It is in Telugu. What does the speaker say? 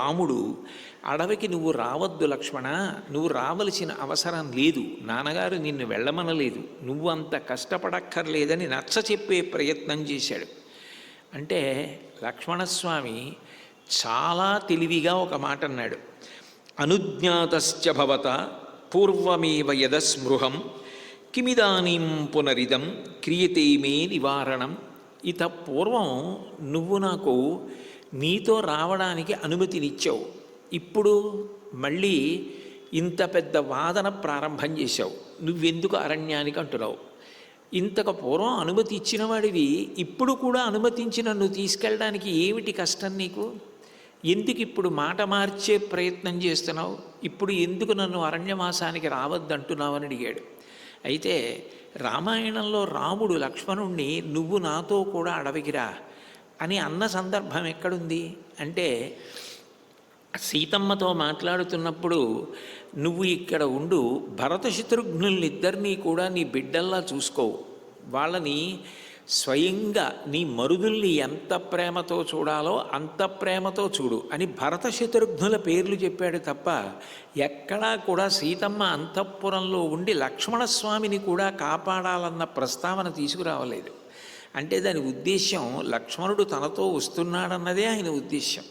రాముడు అడవికి నువ్వు రావద్దు లక్ష్మణ, నువ్వు రావలసిన అవసరం లేదు, నాన్నగారు నిన్ను వెళ్ళమనలేదు, నువ్వు అంత కష్టపడక్కర్లేదని నచ్చ చెప్పే ప్రయత్నం చేశాడు. అంటే లక్ష్మణస్వామి చాలా తెలివిగా ఒక మాట అన్నాడు. అనుజ్ఞాతశ్చ భవత పూర్వమేవ యదస్మృహం కిమిదానీం పునరిదం క్రియతే మే నివారణం. ఇత పూర్వం నువ్వు నాకు నీతో రావడానికి అనుమతినిచ్చావు, ఇప్పుడు మళ్ళీ ఇంత పెద్ద వాదన ప్రారంభం చేశావు, నువ్వెందుకు అరణ్యానికి అంటున్నావు? ఇంతకు పూర్వం అనుమతి ఇచ్చిన వాడివి ఇప్పుడు కూడా అనుమతించి నన్ను తీసుకెళ్ళడానికి ఏమిటి కష్టం నీకు? ఎందుకు ఇప్పుడు మాట మార్చే ప్రయత్నం చేస్తున్నావు? ఇప్పుడు ఎందుకు నన్ను అరణ్యవాసానికి రావద్దంటున్నావు అని అడిగాడు. అయితే రామాయణంలో రాముడు లక్ష్మణుణ్ణి నువ్వు నాతో కూడా అడవికి రా అని అన్న సందర్భం ఎక్కడుంది అంటే, సీతమ్మతో మాట్లాడుతున్నప్పుడు నువ్వు ఇక్కడ ఉండు, భరత శత్రుఘ్నులిద్దరినీ కూడా నీ బిడ్డల్లా చూసుకో, వాళ్ళని స్వయంగా నీ మరుదుల్ని ఎంత ప్రేమతో చూడాలో అంత ప్రేమతో చూడు అని భరత శత్రుఘ్నుల పేర్లు చెప్పాడు తప్ప ఎక్కడా కూడా సీతమ్మ అంతఃపురంలో ఉండి లక్ష్మణస్వామిని కూడా కాపాడాలన్న ప్రస్తావన తీసుకురావలేదు. అంటే దాని ఉద్దేశ్యం లక్ష్మణుడు తనతో వస్తున్నాడన్నదే ఆయన ఉద్దేశ్యం.